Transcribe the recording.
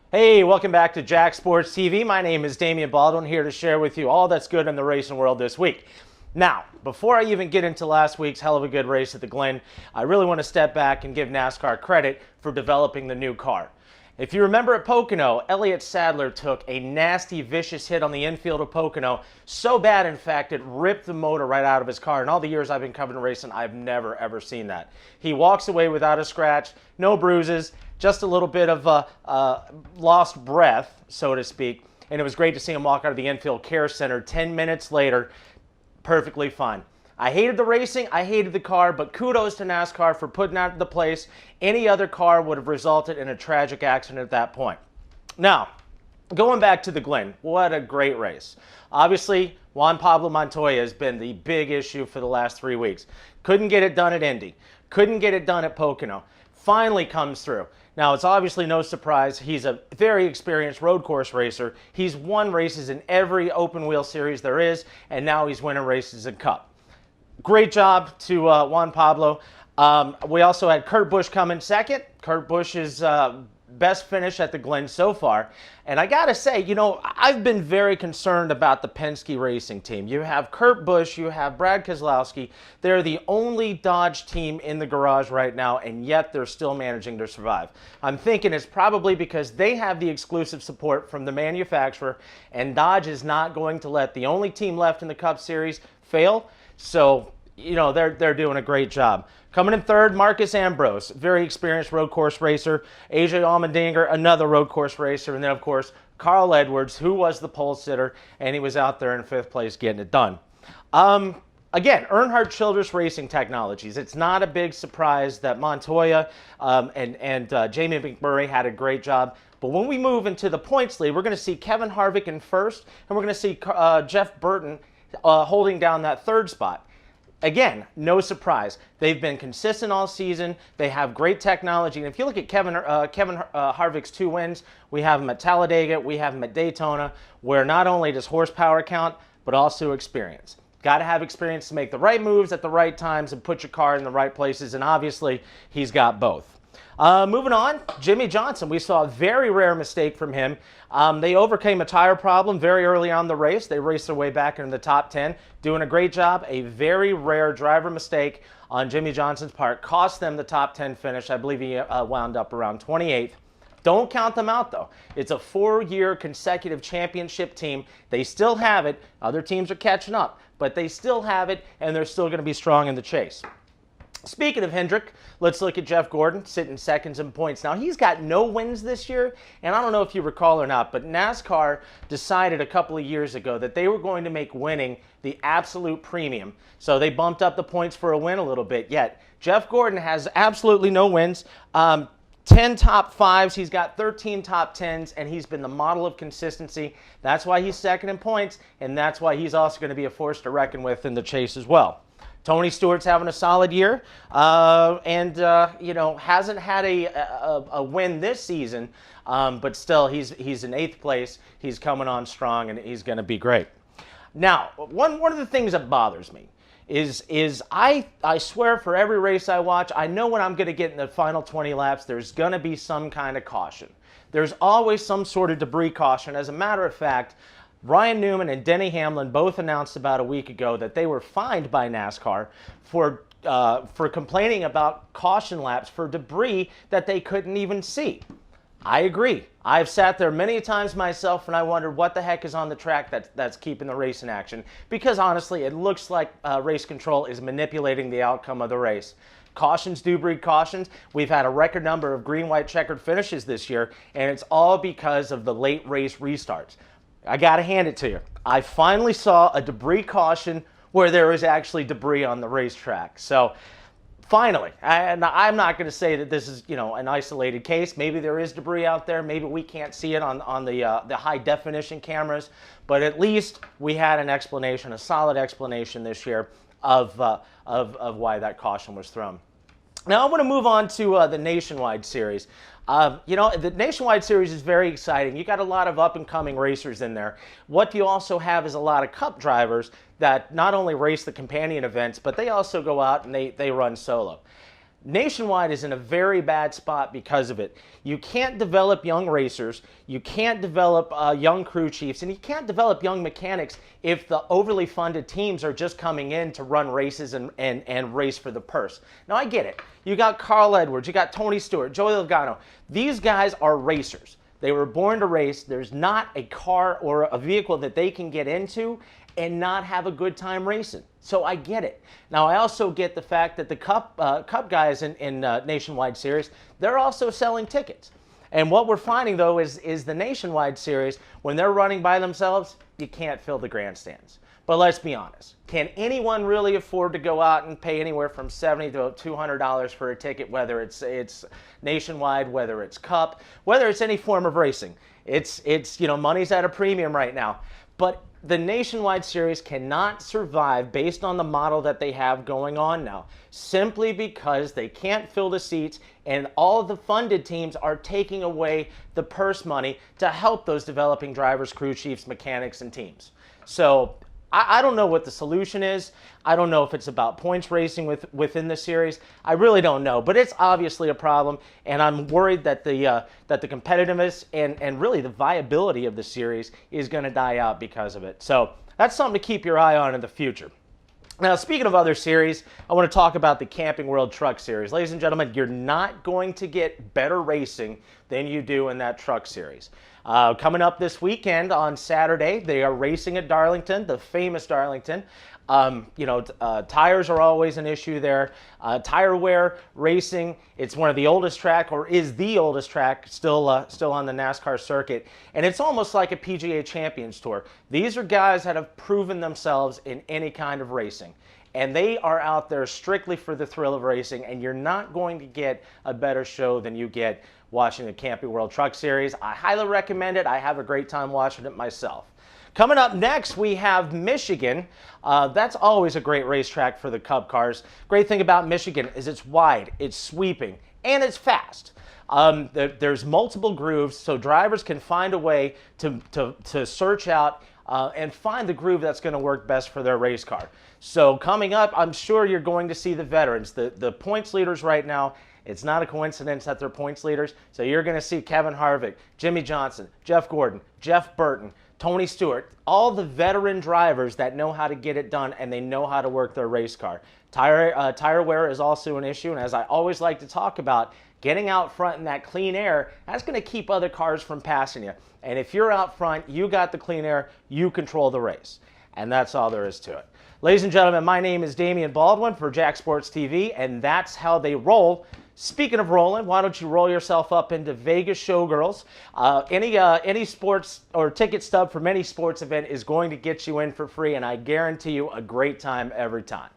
Hey, welcome back to Jack Sports TV. My name is Damian Baldwin, here to share with you all that's good in the racing world this week. Now, before I even get into last week's hell of a good race at the Glen, I really want to step back and give NASCAR credit for developing the new car. If you remember at Pocono, Elliott Sadler took a nasty, vicious hit on the infield of Pocono. So bad, in fact, it ripped the motor right out of his car. In all the years I've been covering racing, I've never, ever seen that. He walks away without a scratch, no bruises, just a little bit of lost breath, so to speak. And it was great to see him walk out of the infield care center 10 minutes later, perfectly fine. I hated the racing, I hated the car, but kudos to NASCAR for putting out into place. Any other car would have resulted in a tragic accident at that point. Now, going back to the Glen, what a great race. Obviously, Juan Pablo Montoya has been the big issue for the last 3 weeks. Couldn't get it done at Indy. Couldn't get it done at Pocono. Finally comes through. Now, it's obviously no surprise. He's a very experienced road course racer. He's won races in every open wheel series there is, and now he's winning races in Cup. Great job to Juan Pablo. We also had Kurt Busch come in second. Kurt Busch's best finish at the Glen so far. And I got to say, you know, I've been very concerned about the Penske racing team. You have Kurt Busch, you have Brad Keselowski. They're the only Dodge team in the garage right now, and yet they're still managing to survive. I'm thinking it's probably because they have the exclusive support from the manufacturer, and Dodge is not going to let the only team left in the Cup Series fail. So, you know, they're doing a great job. Coming in third, Marcus Ambrose, very experienced road course racer. AJ Allmendinger, another road course racer. And then, of course, Carl Edwards, who was the pole sitter, and he was out there in fifth place getting it done. Again, Earnhardt Childress Racing Technologies. It's not a big surprise that Montoya and Jamie McMurray had a great job. But when we move into the points lead, we're going to see Kevin Harvick in first, and we're going to see Jeff Burton holding down that third spot. Again, no surprise. They've been consistent all season. They have great technology. And if you look at Kevin Harvick's 2 wins, we have him at Talladega, we have him at Daytona, where not only does horsepower count, but also experience. Got to have experience to make the right moves at the right times and put your car in the right places. And obviously, he's got both. Moving on, Jimmy Johnson. We saw a very rare mistake from him. They overcame a tire problem very early on in the race. They raced their way back into the top 10, doing a great job. A very rare driver mistake on Jimmy Johnson's part cost them the top 10 finish. I believe he wound up around 28th. Don't count them out, though. It's a 4-year consecutive championship team. They still have it. Other teams are catching up, but they still have it, and they're still going to be strong in the chase. Speaking of Hendrick, let's look at Jeff Gordon, sitting seconds in points. Now, he's got no wins this year, and I don't know if you recall or not, but NASCAR decided a couple of years ago that they were going to make winning the absolute premium. So they bumped up the points for a win a little bit. Yet, Jeff Gordon has absolutely no wins. 10 top 5s, he's got 13 top 10s, and he's been the model of consistency. That's why he's second in points, and that's why he's also going to be a force to reckon with in the chase as well. Tony Stewart's having a solid year, and you know, hasn't had a win this season, but still he's in 8th place. He's coming on strong, and he's going to be great. Now, one of the things that bothers me is I swear for every race I watch, I know when I'm going to get in the final 20 laps, there's going to be some kind of caution. There's always some sort of debris caution. As a matter of fact, Ryan Newman and Denny Hamlin both announced about a week ago that they were fined by NASCAR for complaining about caution laps for debris that they couldn't even see. I agree. I've sat there many times myself and I wondered what the heck is on the track that's keeping the race in action. Because honestly, it looks like race control is manipulating the outcome of the race. Cautions do breed cautions. We've had a record number of green, white, checkered finishes this year, and it's all because of the late race restarts. I got to hand it to you. I finally saw a debris caution where there was actually debris on the racetrack. So finally, and I'm not going to say that this is, you know, an isolated case. Maybe there is debris out there. Maybe we can't see it on the high definition cameras. But at least we had an explanation, a solid explanation this year of why that caution was thrown. Now I want to move on to the Nationwide Series. You know, the Nationwide Series is very exciting. You got a lot of up-and-coming racers in there. What you also have is a lot of Cup drivers that not only race the companion events, but they also go out and they run solo. Nationwide is in a very bad spot because of it. You can't develop young racers, you can't develop young crew chiefs, and you can't develop young mechanics if the overly funded teams are just coming in to run races and race for the purse. Now, I get it. You got Carl Edwards, you got Tony Stewart, Joey Logano. These guys are racers. They were born to race. There's not a car or a vehicle that they can get into and not have a good time racing. So I get it. Now, I also get the fact that the Cup guys in Nationwide Series, they're also selling tickets. And what we're finding, though, is the Nationwide Series, when they're running by themselves, you can't fill the grandstands. But let's be honest. Can anyone really afford to go out and pay anywhere from $70 to $200 for a ticket, whether it's Nationwide, whether it's Cup, whether it's any form of racing? It's money's at a premium right now. But the Nationwide Series cannot survive based on the model that they have going on now, simply because they can't fill the seats and all of the funded teams are taking away the purse money to help those developing drivers, crew chiefs, mechanics, and teams. So I don't know what the solution is. I don't know if it's about points racing within the series. I really don't know, but it's obviously a problem, and I'm worried that the competitiveness and really the viability of the series is going to die out because of it. So that's something to keep your eye on in the future. Now, speaking of other series, I want to talk about the Camping World Truck Series. Ladies and gentlemen, you're not going to get better racing than you do in that truck series. Coming up this weekend on Saturday, they are racing at Darlington, the famous Darlington. Tires are always an issue there. Tire wear racing, it's one of the oldest track, or is the oldest track still on the NASCAR circuit. And it's almost like a PGA Champions Tour. These are guys that have proven themselves in any kind of racing. And they are out there strictly for the thrill of racing, and you're not going to get a better show than you get watching the Camping World Truck Series. I highly recommend it. I have a great time watching it myself. Coming up next, we have Michigan. That's always a great racetrack for the Cup cars. Great thing about Michigan is it's wide, it's sweeping, and it's fast. There's multiple grooves, so drivers can find a way to search out and find the groove that's going to work best for their race car. So coming up, I'm sure you're going to see the veterans, the points leaders right now. It's not a coincidence that they're points leaders. So you're going to see Kevin Harvick, Jimmy Johnson, Jeff Gordon, Jeff Burton, Tony Stewart, all the veteran drivers that know how to get it done and they know how to work their race car. Tire wear is also an issue, and as I always like to talk about, getting out front in that clean air, that's going to keep other cars from passing you. And if you're out front, you got the clean air, you control the race. And that's all there is to it. Ladies and gentlemen, my name is Damian Baldwin for Jack Sports TV, and that's how they roll. Speaking of rolling, why don't you roll yourself up into Vegas Showgirls? Any sports or ticket stub from any sports event is going to get you in for free, and I guarantee you a great time every time.